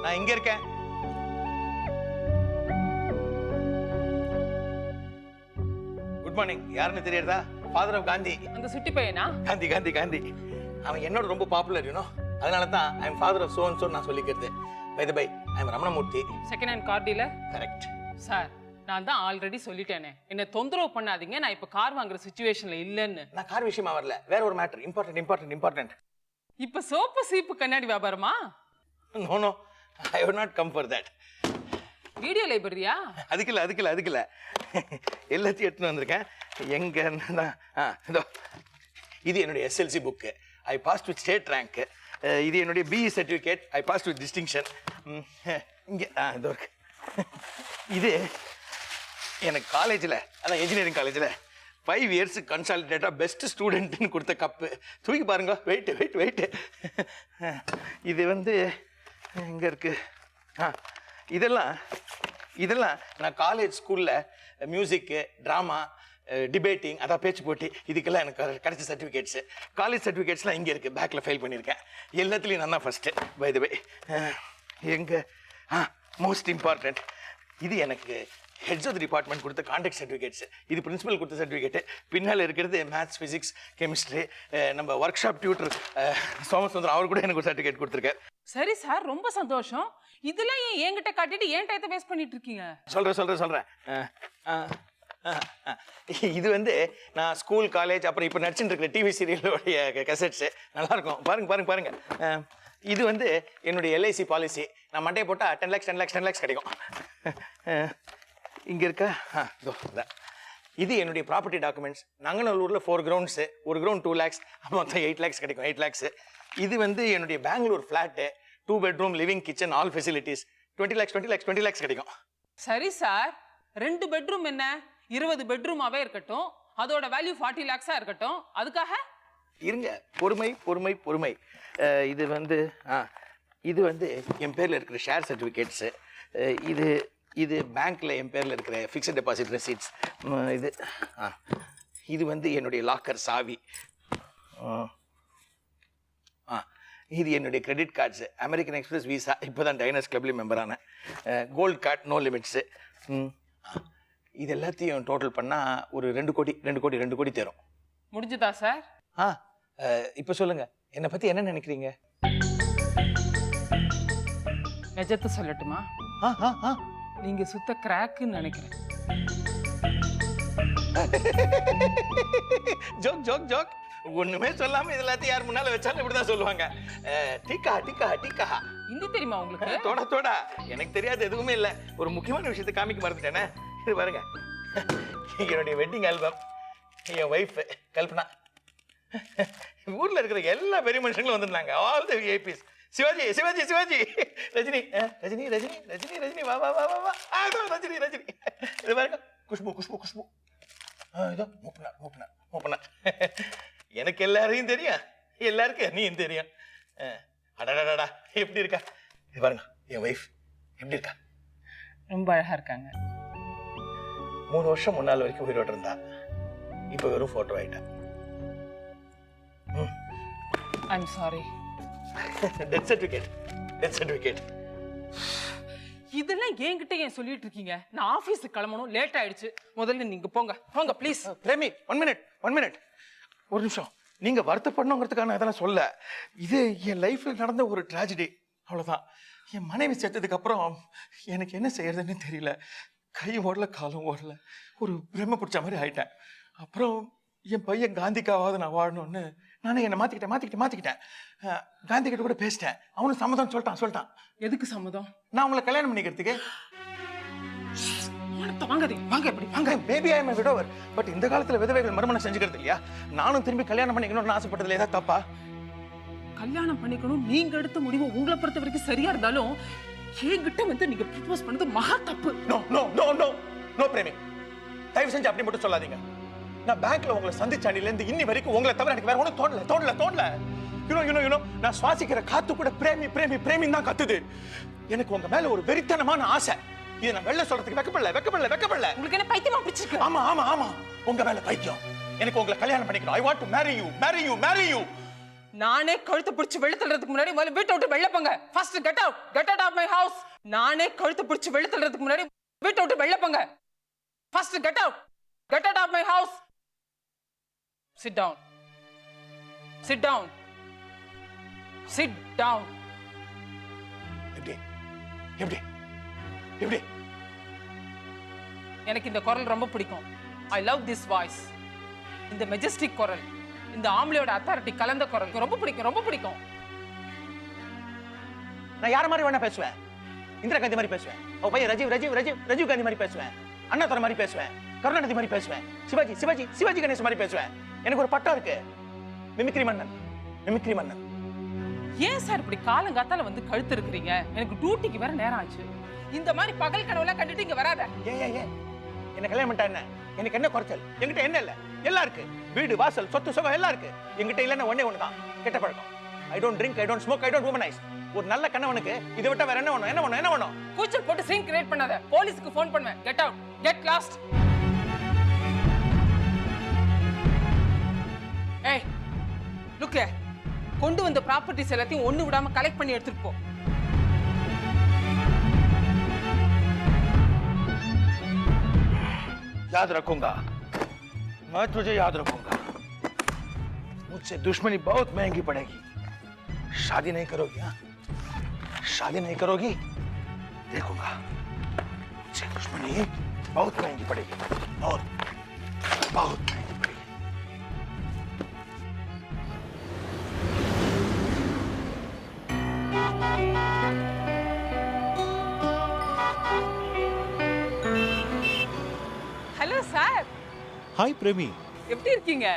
நான் இங்க இருக்கேன். Good morning. யாருன்னு தெரியுறதா? Father of Gandhi. அந்த சுட்டி பையனா? காந்தி காந்தி காந்தி. அவன் என்னோட ரொம்ப பாப்புலர் யூனோ. அதனால தான் I am father of so and so நான் சொல்லிக்கிறது. By the by I am Ramanamurthy. Second hand car dealer. Correct. Sir நான் தான் ஆல்ரெடி சொல்லிட்டேனே, என்ன தொந்தரவு பண்ணாதீங்க, நான் இப்ப கார் வாங்குற சிச்சுவேஷன்ல இல்லன்னு. நான் கார் விஷயமா வரல, வேற ஒரு மேட்டர். இம்பார்ட்டன்ட். இப்ப சோப்பு சீப்பு கண்ணாடி வியாபாரமா? No no, I would not come for that. Video லைப்ரரியா? அதுக்கு இல்ல எல்லாத்தையும் எடுத்துன்னு வந்திருக்கேன். எங்க இதோ இது என்னுடைய SLC book. I passed with state rank. இது என்னுடைய BE certificate. I passed with distinction. இங்கே இதோ இருக்கு. இது எனக்கு காலேஜில், அதான் இன்ஜினியரிங் காலேஜில் 5 இயர்ஸ் கன்சாலிடேட்டாக பெஸ்ட் ஸ்டூடெண்ட்னு கொடுத்த கப்பு. தூக்கி பாருங்க. வெயிட்டு. இது இங்கே இருக்கு. இதெல்லாம் நான் காலேஜ் ஸ்கூலில் மியூசிக்கு, ட்ராமா, டிபேட்டிங், அதான் பேச்சு போட்டி, இதுக்கெல்லாம் எனக்கு கிடைச்ச சர்டிஃபிகேட்ஸு. காலேஜ் சர்டிஃபிகேட்ஸ்லாம் இங்கே இருக்குது. பேக்கில் ஃபெயில் பண்ணியிருக்கேன். எல்லாத்துலேயும் நான் தான் ஃபஸ்ட்டு. பை தி வே எங்கே மோஸ்ட் இம்பார்ட்டண்ட், இது எனக்கு ஹெட்ஸ் ஆஃப் தி டிபார்ட்மெண்ட் கொடுத்த கான்டாக்ட் சர்டிஃபிகேட்ஸ். இது பிரின்சிபல் கொடுத்த சர்டிஃபிகேட்டு. பின்னால் இருக்கிறது மேத்ஸ், ஃபிசிக்ஸ், கெமிஸ்ட்ரி. நம்ம ஒர்க் ஷாப் டியூட்டர் சோமசுந்தரம் அவர் கூட எனக்கு ஒரு சர்டிஃபிகேட் கொடுத்துருக்காரு. சரி சார், ரொம்ப சந்தோஷம். இதெல்லாம் ஏன் என்கிட்ட காட்டிட்டு ஏன் டயத்தை வேஸ்ட் பண்ணிட்டு இருக்கீங்க? சொல்றேன். இது நான் ஸ்கூல், காலேஜ், அப்புறம் இப்போ நடிச்சுட்டு இருக்கிற டிவி சீரியலோடைய கெசட்ஸு. நல்லா இருக்கும். பாருங்க. இது என்னுடைய எல்ஐசி பாலிசி. நான் மண்டையை போட்டால் 10 lakhs கிடைக்கும். இங்கே இருக்கா? இது என்னுடைய ப்ராப்பர்ட்டி டாக்குமெண்ட்ஸ். நங்கநல்லூரில் 4 கிரவுண்ட்ஸு, ஒரு கிரவுண்ட் 2 lakhs, மொத்தம் 8 lakhs கிடைக்கும். 8 lakhs. இது என்னுடைய Bengaluru flat, 2 bedroom, living, kitchen, all facilities. 20 lakhs கிடைக்கும். சரி சார், 2 பெட்ரூம் என்ன 20 பெட்ரூமாவே இருக்கட்டும், அதோட வேல்யூ 40 lakhs இருக்கட்டும். அதுக்காக இருங்க, பொறுமை. இது என் பேரில் இருக்கிற ஷேர் சர்டிஃபிகேட்ஸு. இது பேங்க்கில் என் பேரில் இருக்கிற ஃபிக்ஸட் டெபாசிட் ரெசீட்ஸ். இது என்னுடைய லாக்கர் சாவி. இது என்னுடைய credit cards. American Express, Visa, இப்போ தான் டைனர்ஸ் கிளப்லேயும் மெம்பரான. Gold card, no limits. இது எல்லாத்தையும் டோட்டல் பண்ணால் ஒரு 2 கோடி தரும். முடிஞ்சுதா சார்? இப்போ சொல்லுங்கள், என்னை பற்றி என்ன நினைக்கிறீங்க? நிஜத்தை சொல்லட்டுமா? நீங்க சுத்த கிராக்குன்னு நினைக்கிறேன். ஜோக். ஒண்ணுமே சொல்லாம இது எல்லாத்தையும் யார் முன்னால வச்சாலும் இப்படிதான் சொல்லுவாங்க. டீக்கா. ஹிந்தி தெரியுமா உங்களுக்கு? தோடா. எனக்கு தெரியாது எதுவுமே இல்ல. ஒரு முக்கியமான விஷயத்தை காமிக்க மறந்துட்டேனே. இது பாருங்க, என்னுடைய வெட்டிங் ஆல்பம். என் ஒய்ஃப் கல்பனா. ஊர்ல இருக்கிற எல்லா பெரிய மனுஷங்களும் வந்திருந்தாங்க. All the VIPs. Sivaji, Rajini, வா. ரஜினி. இது பாருங்க, குஷ்பு. இதோ மூப்பனா. எனக்கு எல்லாரையும் தெரியும், எல்லாருக்கும் என்னையும் தெரியும். அடடா, எப்படி இருக்கா? இது பாருங்க, என் ஒய்ஃப் எப்படி இருக்கா? ரொம்ப அழகா இருக்காங்க. 3 வருஷம் முன்னாள் வரைக்கும் உயிரோடு இருந்தா, இப்ப வெறும் போட்டோ ஆயிட்டா. I'm sorry. Death certificate. இதெல்லாம் என்கிட்ட ஏன் சொல்லிட்டு இருக்கீங்க? நான் ஆபீஸுக்கு கிளம்பணும், லேட் ஆயிடுச்சு. முதல்ல நீங்க போங்க ப்ளீஸ். பிரேமி, 1 minute. ஒரு நிமிஷம். நீங்க வருத்தப்படணுங்கிறதுக்கான இதெல்லாம் சொல்ல. இது என் லைஃப்ல நடந்த ஒரு ட்ராஜடி, அவ்வளவுதான். என் மனைவி செத்ததுக்கு அப்புறம் எனக்கு என்ன செய்யறதுன்னு தெரியல. கை ஓடல, காலம் ஓடல, ஒரு பிரம்ம பிடிச்ச மாதிரி ஆயிட்டேன். அப்புறம் என் பையன் காந்திக்காவது நான் வாழணும்னு நானே என்னை மாத்திக்கிட்டேன். காந்தி கிட்ட கூட பேசிட்டேன். அவனும் சம்மதம் சொல்லிட்டான். எதுக்கு சம்மதம்? நான் உங்களை கல்யாணம் பண்ணிக்கிறதுக்கு. Maybe I am a widower, but இந்த காலத்துல விதவைகள் மறுமணம் செஞ்சுக்கிறது இல்லையா? நானும் திரும்பி கல்யாணம் பண்ணிக்கணும்னு ஆசைப்பட்டதுல ஏதாவது தப்பா? கல்யாணம் பண்ணிக்கணும் நீங்க எடுத்த முடிவு உங்களை பொறுத்த வரைக்கும் சரியா இருந்தாலும் என்கிட்ட நீங்க ப்ரப்போஸ் பண்ணது மகா தப்பு. நோ பிரேமி, தயவு செஞ்சு அப்படி மட்டும் சொல்லாதீங்க. நான் பேங்க்ல உங்களை சந்திச்ச அன்னில இருந்து இன்னி வரைக்கும் உங்களை தவிர எனக்கு வேற ஒன்றும் தோணல. யூனோ நான் சுவாசிக்கிற காத்து கூட பிரேமி தான் கத்துது. எனக்கு உங்க மேல ஒரு வெறித்தனமான ஆசை. இதை நான் வெளில சொல்றதுக்கு வெக்கப்படல. உங்களுக்கு என்ன பைத்தியமா பிடிச்சிருக்கு? ஆமா, உங்க மேல பைத்தியம். எனக்கு உங்களை கல்யாணம் பண்ணிக்கணும். I want to marry you. நானே கழுத்து பிடிச்சு வெளிய தள்ளுறதுக்கு முன்னாடி முதல்ல வீட்டை விட்டு வெளில போங்க. First get out of my house. நானே கழுத்து பிடிச்சு வெளிய தள்ளுறதுக்கு முன்னாடி வீட்டை விட்டு வெளில போங்க. First get out of my house. Sit down. எப்படி எனக்கு இந்த குரல் ரொம்ப பிடிக்கும். I love this voice. இந்த மெஜஸ்டிக் குரல், இந்த ஆம்பளையோட அத்தாரிட்டி கலந்த குரல் ரொம்ப பிடிக்கும். நான் யார மாதிரி வேணா பேசுவேன். இந்திரா காந்தி மாதிரி பேசுவேன். அவ பையன் ராஜீவ் காந்தி மாதிரி பேசுவேன். அண்ணாதுரை மாதிரி பேசுவேன். கருணாநிதி மாதிரி பேசுவேன். சிவாஜி கணேசன் மாதிரி பேசுவேன். எனக்கு ஒரு பட்டம் இருக்கு, மிமிக்ரி மன்னன். ஏன் சார் இப்படி காலங்காத்தால வந்து கழுத்து இருக்கிறீங்க? எனக்கு டியூட்டிக்கு வேற நேரம் ஆச்சு. இந்த மாதிரி பகல் கனவுலாம் கண்டுட்டு இங்க வராத. ஏன் என்ன கல்யாணம் பண்ணிட்டா என்ன? எனக்கு என்ன குறைச்சல்? என்கிட்ட என்ன இல்ல? எல்லாம் இருக்கு. வீடு, வாசல், சொத்து, சுகம் எல்லாம் இருக்கு. என்கிட்ட இல்லன்னா ஒண்ணுதான் கெட்ட பழக்கம். I don't drink, I don't smoke, I don't womanise. ஒரு நல்ல கணவனுக்கு இதை விட்டா வேற என்ன வேணும்? கூச்சல் போட்டு சீன் கிரியேட் பண்ணாத. போலீஸ்க்கு ஃபோன் பண்ணுவேன். Get out, get lost. ஏய் லுக், கொண்டு வந்த ப்ராப்பர்ட்டிஸ் எல்லாத்தையும் ஒண்ணு விடாம கலெக்ட் பண்ணி எடுத்துட்டு போ. याद रखूंगा, मैं तुझे याद रखूंगा. मुझसे दुश्मनी बहुत महंगी पड़ेगी. शादी नहीं करोगी? हाँ, शादी नहीं करोगी? देखूंगा. मुझसे दुश्मनी बहुत महंगी पड़ेगी. बहुत महंगी पड़ेगी. Hello sir. ஹாய் பிரேமி, எப்படி இருக்கீங்க?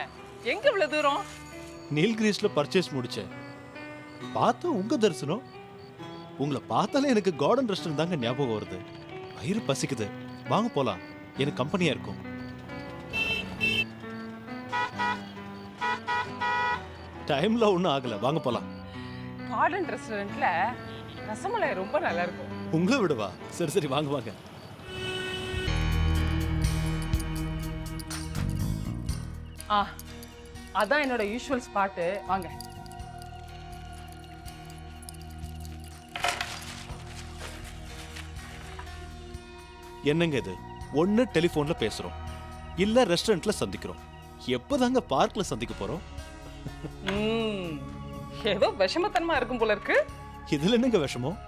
எங்க இவ்வளவு தூரம்? நீல்கிரிஸ்ல பர்ச்சேஸ் முடிச்சேன். பார்த்தா உங்க தரிசனம். உங்களை பார்த்தாலே எனக்கு கார்டன் ரெஸ்டாரண்ட் தாங்க ஞாபகம் வருது. வயிறு பசிக்குது, வாங்க போலாம். எனக்கு கம்பெனியா இருக்கும். டைம்ல ஒன்றும் ஆகல, வாங்க போலாம். கார்டன் ரெஸ்டாரண்ட்ல ரசமலாய் ரொம்ப நல்லா இருக்கும். உங்களை விடவா? சரி வாங்க வாங்க. அதான் என்னோட யூஷுவல் ஸ்பாட்டு. வாங்க. என்னங்க இது? ஒன்னு டெலிபோன்ல பேசுறோம், இல்ல ரெஸ்டாரண்ட்ல சந்திக்கிறோம். எப்பதாங்க பார்க்ல சந்திக்க போறோம்? ஏதோ விஷமத்தனமா இருக்கும் போல இருக்கு. இதுல என்னங்க விஷமம்?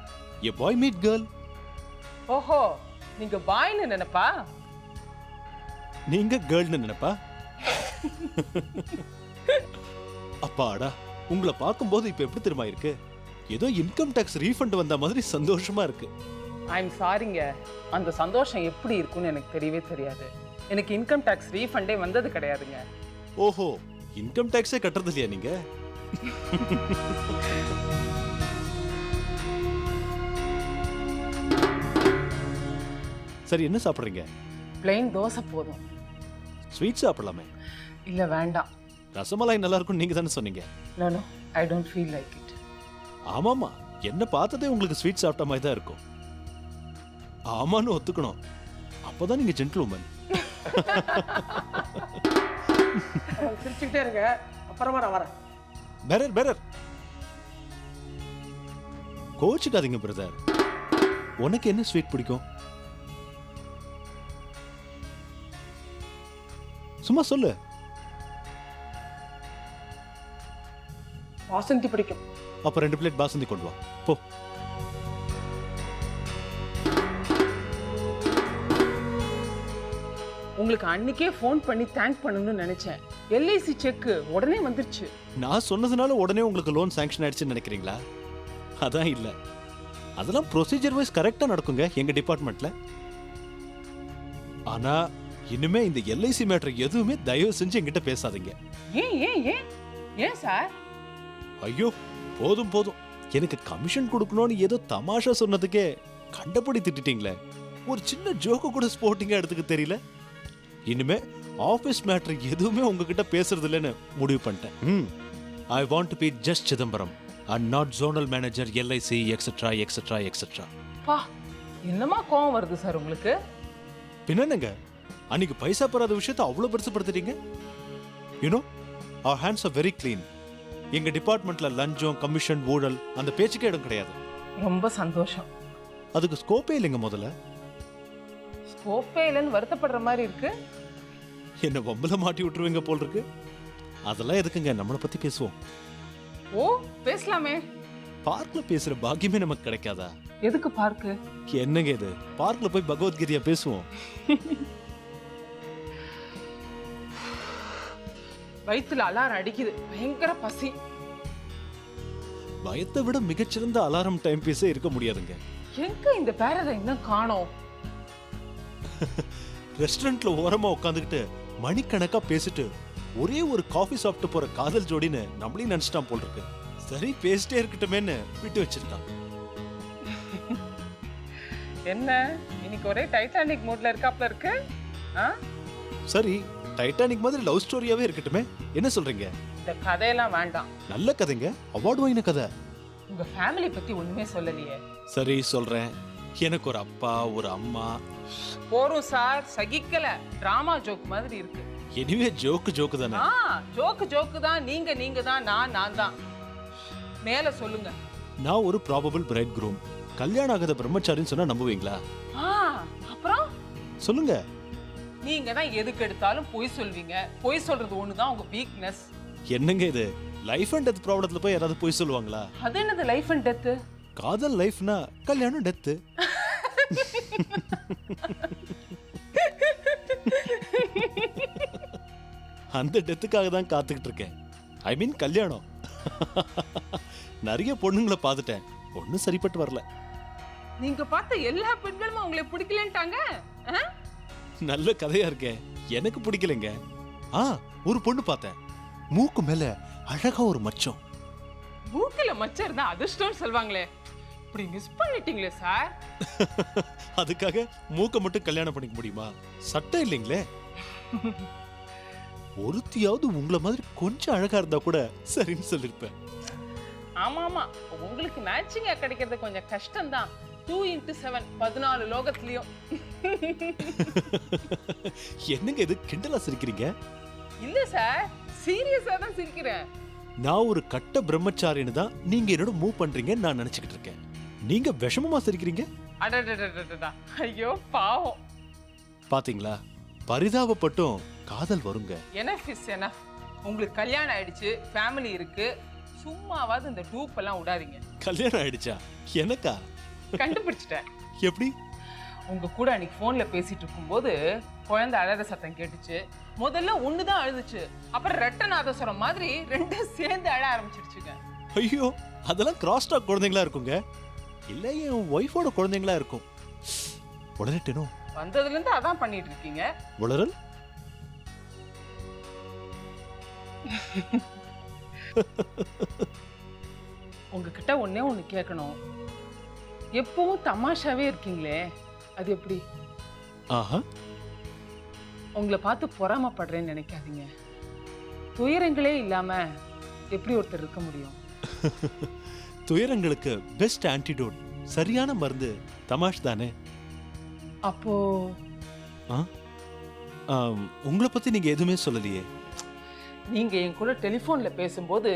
எ பாய் மீட் கேர்ள். ஓஹோ, நீங்க பாய்னு நினைப்பா, நீங்க கேர்ள்னு நினைப்பா. அப்பாடா, உங்களை பார்க்கும்போது இப்ப எப்படி தெரியுமா இருக்கு? ஏதோ இன்கம் டாக்ஸ் ரீஃபண்ட் வந்த மாதிரி சந்தோஷமா இருக்கு. ஐம் சாரிங்க, அந்த சந்தோஷம் எப்படி இருக்கும்னு எனக்கு தெரியவே தெரியாது. எனக்கு இன்கம் டாக்ஸ் ரீஃபண்டே வந்தது கிடையாதுங்க. ஓஹோ, இன்கம் டாக்ஸே கட்டுறது இல்லையா நீங்க? சரி, என்ன சாப்பிடுறீங்க? பிளெயின் தோசை போதும். ஸ்வீட் சாப்பிடலாமே? இல்ல வேண்டாம். ரசமலாய் நல்லா இருக்கும் நீங்க தானே சொன்னீங்க. No I don't feel like it. ஆமாமா, என்ன பார்த்ததே உங்களுக்கு ஸ்வீட் சாப்பிட்ட மாதிரி தான் இருக்கும். ஆமான்னு ஒத்துக்கணும், அப்பதான் நீங்க ஜென்டில்மேன். சிரிச்சுக்கிட்டே இருங்க, அப்புறமா நான் வரேன். பெரர் கோச்சுக்காதீங்க பிரதர். உனக்கு என்ன ஸ்வீட் பிடிக்கும்? சும்மா சொல்லு. பாசந்தி பிடிக்கும். அப்ப 2 பிளேட் பாசந்தி கொண்டு வா போ. உங்களுக்கு அன்னைக்கே ஃபோன் பண்ணி தேங்க் பண்ணணும்னு நினைச்சேன். எல்ஐசி செக் உடனே வந்துருச்சு. நான் சொன்னதுனால உடனே உங்களுக்கு லோன் சாங்ஷன் ஆயிடுச்சுன்னு நினைக்கிறீங்களா? அதான் இல்ல, அதெல்லாம் ப்ரொசீஜர் வைஸ் கரெக்டா நடக்குங்க எங்க டிபார்ட்மெண்ட்ல. ஆனா இனிமே இந்த எல்ஐசி மேட்டர் எதுவுமே தயவு செஞ்சு என்கிட்ட பேசாதீங்க. ஏன் சார்? ஐயோ போதும். எனக்கு கமிஷன் கொடுக்கணும்னு ஏதோ தமாஷா சொன்னதுக்கே கண்டபடி திட்டிட்டீங்களே. ஒரு சின்ன ஜோக்கு கூட ஸ்போர்ட்டிங்கா எடுத்துக்க தெரியல. இனிமே ஆபீஸ் மேட்டர் எதுவுமே உங்ககிட்ட பேசுறது இல்லைன்னு முடிவு பண்ணிட்டேன். I want to be just Chidambaram and not zonal manager LIC etcetera etcetera etcetera. பா, என்னமா கோவம் வருது சார் உங்களுக்கு? பின்னங்க, அன்னைக்கு பைசா பெறாத விஷயத்தை அவ்வளவு பெருசுப்படுத்திட்டீங்க. You know, our hands are very clean. எங்க டிபார்ட்மெண்ட்ல லஞ்சம் கமிஷன் ஊழல் அந்த பேச்சுக்கே இடம் கிடையாது. ரொம்ப சந்தோஷம். அதுக்கு ஸ்கோப்பே இல்லைங்க. முதல்ல ஸ்கோப்பே இல்லைன்னு வருத்தப்படுற மாதிரி இருக்கு. என்ன வம்பல மாட்டி விட்டுருவீங்க போல் இருக்கு. அதெல்லாம் எதுக்குங்க, நம்மளை பத்தி பேசுவோம். ஓ பேசலாமே. பார்க்ல பேசுற பாக்கியமே நமக்கு கிடைக்காதா? எதுக்கு பார்க்கு? என்னங்க இது, பார்க்ல போய் பகவத்கீதையா பேசுவோம். வயித்துல அலாரம் அடிக்குது, பயங்கர பசி. பயத்தை விட மிகச்சிறந்த அலாரம் டைம் பீஸே இருக்க முடியாதுங்க. எங்க இந்த பேரரை இன்னும் காணோம்? ரெஸ்டாரண்ட்ல ஓரமா உட்காந்துக்கிட்டு மணிக்கணக்கா பேசிட்டு ஒரே ஒரு காஃபி சாப்பிட்டு போற காதல் ஜோடின்னு நம்மளையும் நினைச்சிட்டான் போல் இருக்கு. சரி பேசிட்டே இருக்கட்டுமேன்னு விட்டு வச்சிருக்கான். என்ன இன்னைக்கு ஒரே டைட்டானிக் மூட்ல இருக்காப்ல இருக்கு. சரி டைட்டானிக் மாதிரி லவ் ஸ்டோரியாவே இருக்கட்டுமே, என்ன சொல்றீங்க? இந்த கதையெல்லாம் வேண்டாம். நல்ல கதைங்க, அவார்டு வாங்கின கதை. உங்க ஃபேமிலி பத்தி ஒண்ணுமே சொல்லலையே. சரி சொல்றேன். எனக்கு ஒரு அப்பா ஒரு அம்மா. போரும் சார், சகிக்கல. டிராமா ஜோக் மாதிரி இருக்கு. எனிவே ஜோக்கு தானே. ஜோக்கு தான். நீங்க தான், நான் தான். மேல சொல்லுங்க. நான் ஒரு ப்ராபபிள் பிரைட் க்ரூம். கல்யாணம் ஆகாத பிரம்மச்சாரின்னு சொன்னா நம்புவீங்களா? அப்புறம் சொல்லுங்க. நீங்க தான் எதுக்கு எடுத்தாலும் பொய் சொல்வீங்க. பொய் சொல்றது ஒண்ணுதான் உங்க வீக்னஸ். என்னங்க இது, லைஃப் அண்ட் டெத் ப்ராப்ளத்துல போய் யாராவது பொய் சொல்லுவாங்களா? அது என்னது லைஃப் அண்ட் டெத்? காதல் லைஃப்னா கல்யாணம் டெத். அந்த டெத்துக்காக தான் காத்துக்கிட்டு இருக்கேன். ஐ மீன் கல்யாணம். நிறைய பொண்ணுங்களை பார்த்துட்டேன், ஒன்னும் சரிப்பட்டு வரல. நீங்க பார்த்த எல்லா பெண்களும் உங்களை பிடிக்கலன்ட்டாங்க. நல்ல கதையா இருக்கே. எனக்கு பிடிக்கலங்க. ஒரு பொண்ணு பார்த்தேன், மூக்கு மேல அழகா ஒரு மச்சம். மூக்குல மச்சம் இருந்தா அதிர்ஷ்டம் சொல்வாங்களே, இப்படி மிஸ் பண்ணிட்டீங்களே சார். அதுக்காக மூக்க மட்டும் கல்யாணம் பண்ணிக்க முடியுமா? சட்டம் இல்லைங்களே. ஒருத்தியாவது உங்களை மாதிரி கொஞ்சம் அழகா இருந்தா கூட சரின்னு சொல்லிருப்பேன். ஆமா, உங்களுக்கு மேட்சிங்கா கிடைக்கிறது கொஞ்சம் கஷ்டம் தான். 2x7 14 லோகத்திலயும். என்னங்க இது, கிண்டலா சிரிக்கிறீங்க? இல்ல சார், சீரியஸா தான் சிரிக்கிறேன். நான் ஒரு கட்ட பிரம்மச்சாரின்னு தான் நீங்க என்னோட மூவ் பண்றீங்க நான் நினைச்சுக்கிட்டு இருக்கேன். நீங்க விஷமமா சிரிக்கிறீங்க. அடடடடடடா, ஐயோ பாவம். பாத்தீங்களா, பரிதாபப்பட்டும் காதல் வருங்க. Enough is enough. உங்களுக்கு கல்யாணம் ஆயிடுச்சு, ஃபேமிலி இருக்கு. சும்மாவாது இந்த டூப் எல்லாம் விடாதீங்க. கல்யாணம் ஆயிடுச்சா? எனக்கா? கண்டுபிடிச்சிட்டேன். எப்படி? உங்க கூட அன்னைக்கு போன்ல பேசிட்டு இருக்கும்போது குழந்தை அழற சத்தம் கேட்டுச்சு. முதல்ல ஒண்ணுதான் அழுதுச்சு, அப்புறம் ரெட்டநாதஸ்வரம் மாதிரி ரெண்டும் சேர்ந்து அழ ஆரம்பிச்சிடுச்சுங்க. ஐயோ, அதெல்லாம் கிராஸ் டாக் குழந்தைங்களா இருக்குங்க. இல்ல என் ஒய்ஃபோட குழந்தைங்களா இருக்கும். உளறிட்டேனோ? வந்ததுல இருந்து அதான் பண்ணிட்டு இருக்கீங்க. உளறல்? உங்ககிட்ட ஒண்ணே ஒண்ணு கேட்கணும். எப்பவும் தமாஷாவே இருக்கீங்களே, அது எப்படி? உங்களை பார்த்து பொறாமப்படுறேன்னு நினைக்காதீங்க. துயரங்களே இல்லாம எப்படி ஒருத்தர் இருக்க முடியும்? துயரங்களுக்கு பெஸ்ட் ஆன்டிடோட், சரியான மருந்து தமாஷ் தானே. அப்போ உங்களை பத்தி நீங்க எதுவுமே சொல்லலையே. நீங்க என் கூட டெலிபோன்ல பேசும்போது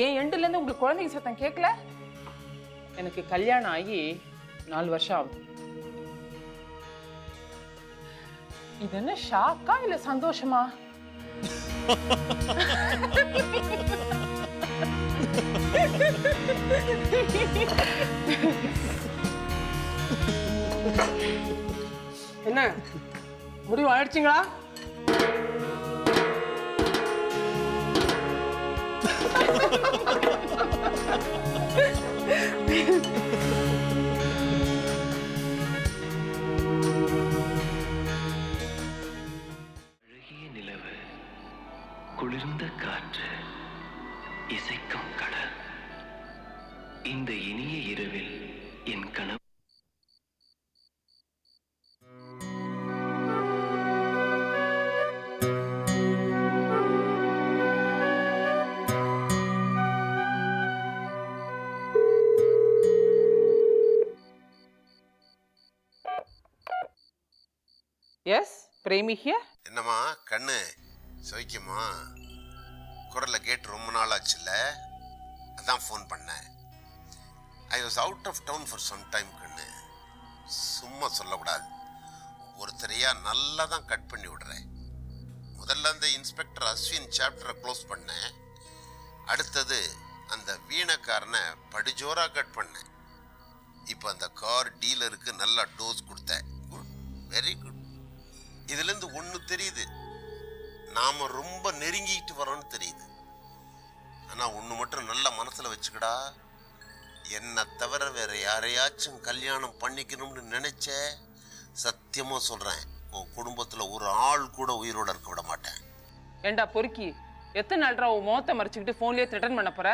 என் எண்டுல இருந்து உங்களுக்கு குழந்தைங்க சத்தம் கேட்கல? எனக்கு கல்யாணம் ஆகி 4 வருஷம் ஆகுது. இது என்ன ஷாக்கா இல்ல சந்தோஷமா? என்ன முடிவு ஆயிடுச்சுங்களா? அழகிய நிலவு, குளிர்ந்த காற்று, இசைக்கும் கடல். இந்த இனிய இரவில் என் கனவு. Yes, Premi here. என்னம்மா கண்ணு, சௌக்கியமா? குரலை கேட்டு ரொம்ப நாள் ஆச்சுல்ல? அதான் ஃபோன் பண்ணேன். I was out of town for some time கண்ணு. சும்மா சொல்லக்கூடாது. ஒருத்தரையா நல்லா தான் கட் பண்ணி விடுறேன். முதல்ல அந்த இன்ஸ்பெக்டர் அஸ்வின் சாப்டரை க்ளோஸ் பண்ணேன். அடுத்தது அந்த வீணக்காரனை படிஜோராக கட் பண்ணேன். இப்போ அந்த கார் டீலருக்கு நல்லா டோஸ் கொடுத்தேன். Good, very good. இதுலேருந்து ஒன்று தெரியுது, நாம் ரொம்ப நெருங்கிட்டு வரோன்னு தெரியுது. ஆனால் ஒன்று மட்டும் நல்ல மனசில் வச்சுக்கடா, என்னை தவிர வேற யாரையாச்சும் கல்யாணம் பண்ணிக்கணும்னு நினைச்ச, சத்தியமாக சொல்கிறேன், உன் குடும்பத்தில் ஒரு ஆள் கூட உயிரோட இருக்க விட மாட்டேன். ஏண்டா பொறுக்கி, எத்தனை நாள்ரா உன் முகத்தை மறைச்சிக்கிட்டு ஃபோன்லேயே த்ரெட்டன் பண்ண போற?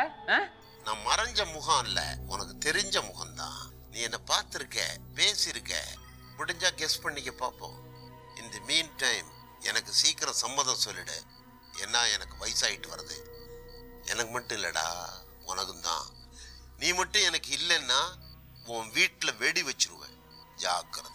நான் மறைஞ்ச முகம் இல்லை, உனக்கு தெரிஞ்ச முகம்தான். நீ என்னை பார்த்துருக்க, பேசியிருக்க, முடிஞ்சா கெஸ் பண்ணிக்க பார்ப்போம். இந்த மீன் டைம் எனக்கு சீக்கிரம் சம்மதம் சொல்லிடு. ஏன்னா எனக்கு வயசாயிட்டு வருது. எனக்கு மட்டும் இல்லைடா, உனக்கும் தான். நீ மட்டும் எனக்கு இல்லைன்னா உன் வீட்டில் வெடி வச்சிருவேன். ஜாக்கிரதை.